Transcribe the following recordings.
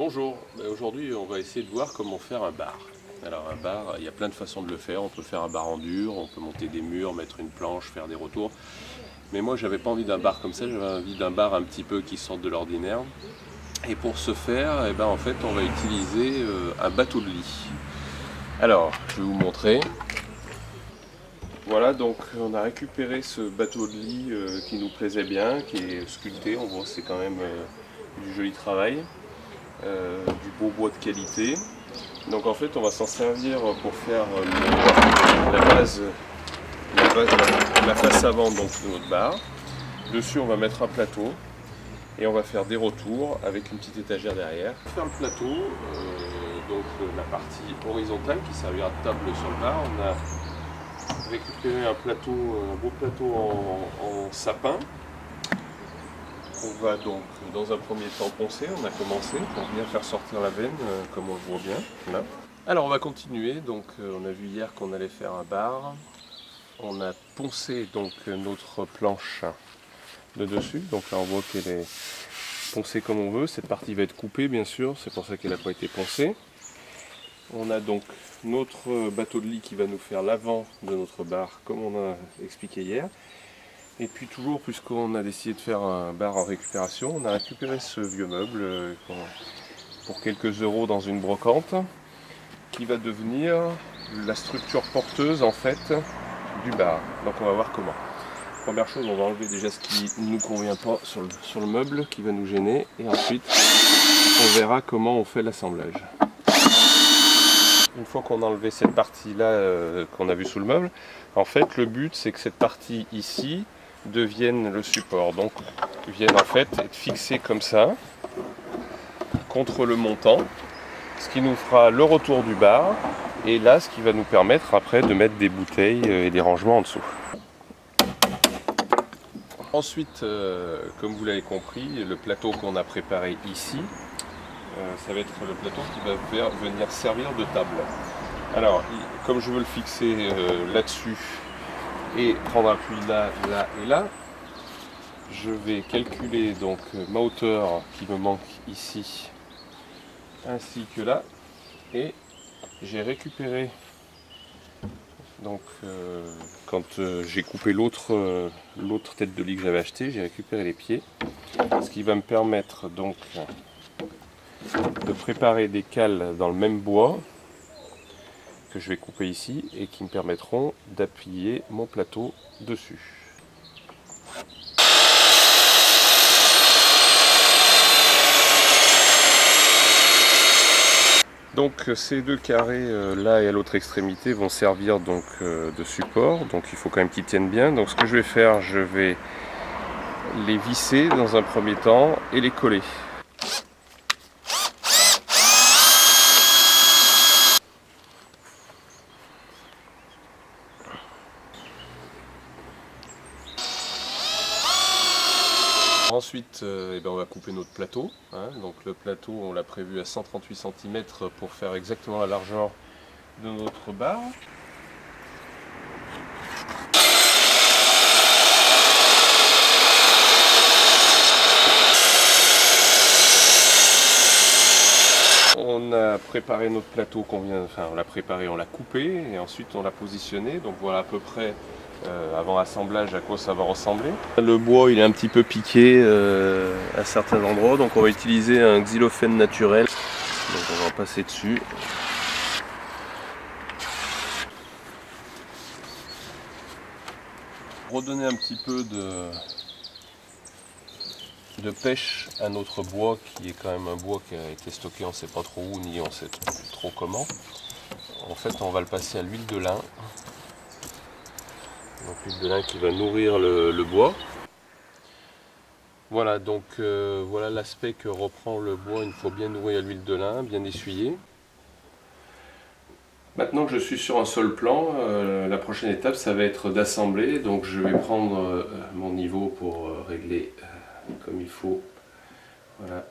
Bonjour, aujourd'hui on va essayer de voir comment faire un bar. Alors un bar, il y a plein de façons de le faire. On peut faire un bar en dur, on peut monter des murs, mettre une planche, faire des retours. Mais moi j'avais pas envie d'un bar comme ça, j'avais envie d'un bar un petit peu qui sorte de l'ordinaire. Et pour ce faire, en fait on va utiliser un bateau de lit. Alors je vais vous montrer. Voilà, donc on a récupéré ce bateau de lit qui nous plaisait bien, qui est sculpté, on voit c'est quand même du joli travail. Du beau bois de qualité. Donc en fait on va s'en servir pour faire la face avant donc, de notre bar. Dessus on va mettre un plateau et on va faire des retours avec une petite étagère derrière. Pour faire le plateau, donc la partie horizontale qui servira de table sur le bar, on a récupéré un beau plateau en sapin. On va donc dans un premier temps poncer, on a commencé pour bien faire sortir la veine comme on le voit bien là. Alors on va continuer, donc on a vu hier qu'on allait faire un bar. On a poncé donc notre planche de dessus, donc là on voit qu'elle est poncée comme on veut. Cette partie va être coupée bien sûr, c'est pour ça qu'elle n'a pas été poncée. On a donc notre bateau de lit qui va nous faire l'avant de notre bar comme on a expliqué hier. Et puis toujours, puisqu'on a décidé de faire un bar en récupération, on a récupéré ce vieux meuble pour quelques euros dans une brocante, qui va devenir la structure porteuse en fait du bar. Donc on va voir comment. Première chose, on va enlever déjà ce qui ne nous convient pas sur le meuble, qui va nous gêner, et ensuite on verra comment on fait l'assemblage. Une fois qu'on a enlevé cette partie-là qu'on a vue sous le meuble, en fait le but c'est que cette partie ici deviennent le support, donc viennent en fait être fixés comme ça contre le montant, ce qui nous fera le retour du bar et là ce qui va nous permettre après de mettre des bouteilles et des rangements en dessous. Ensuite, comme vous l'avez compris, le plateau qu'on a préparé ici, ça va être le plateau qui va venir servir de table. Alors comme je veux le fixer là-dessus et prendre appui là, là et là, je vais calculer donc ma hauteur qui me manque ici ainsi que là, et j'ai récupéré donc quand j'ai coupé l'autre tête de lit que j'avais acheté, j'ai récupéré les pieds, ce qui va me permettre donc de préparer des cales dans le même bois que je vais couper ici et qui me permettront d'appuyer mon plateau dessus. Donc ces deux carrés là et à l'autre extrémité vont servir donc de support, donc il faut quand même qu'ils tiennent bien. Donc ce que je vais faire, je vais les visser dans un premier temps et les coller. Ensuite, on va couper notre plateau. Donc le plateau, on l'a prévu à 138 cm pour faire exactement la largeur de notre bar. On a préparé notre plateau on l'a préparé, on l'a coupé et ensuite on l'a positionné. Donc voilà à peu près avant assemblage à quoi ça va ressembler. Le bois il est un petit peu piqué à certains endroits, donc on va utiliser un xylophène naturel. Donc on va en passer dessus. Redonner un petit peu de pêche à notre bois, qui est quand même un bois qui a été stocké on ne sait pas trop où ni on sait trop comment. En fait on va le passer à l'huile de lin. Donc l'huile de lin qui va nourrir le bois. Voilà, donc voilà l'aspect que reprend le bois. Il faut bien nourrir l'huile de lin, bien essuyer. Maintenant que je suis sur un seul plan, la prochaine étape ça va être d'assembler. Donc je vais prendre mon niveau pour régler comme il faut. Voilà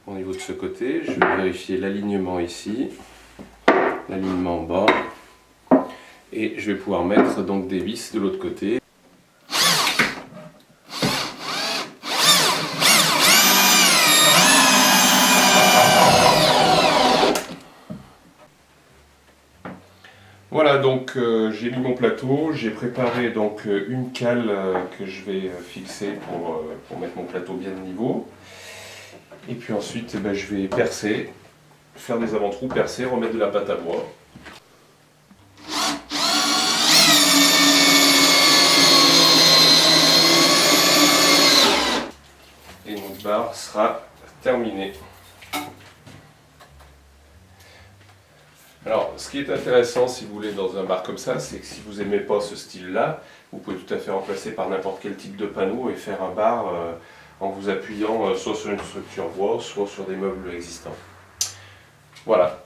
mon niveau de ce côté. Je vais vérifier l'alignement ici, l'alignement en bas. Et je vais pouvoir mettre donc des vis de l'autre côté. Voilà, donc j'ai mis mon plateau, j'ai préparé donc une cale que je vais fixer pour mettre mon plateau bien de niveau. Et puis ensuite, eh ben, je vais percer, faire des avant-trous, percer, remettre de la pâte à bois. Et notre barre sera terminée. Alors, ce qui est intéressant, si vous voulez, dans un bar comme ça, c'est que si vous n'aimez pas ce style-là, vous pouvez tout à fait remplacer par n'importe quel type de panneau et faire un bar en vous appuyant soit sur une structure bois, soit sur des meubles existants. Voilà.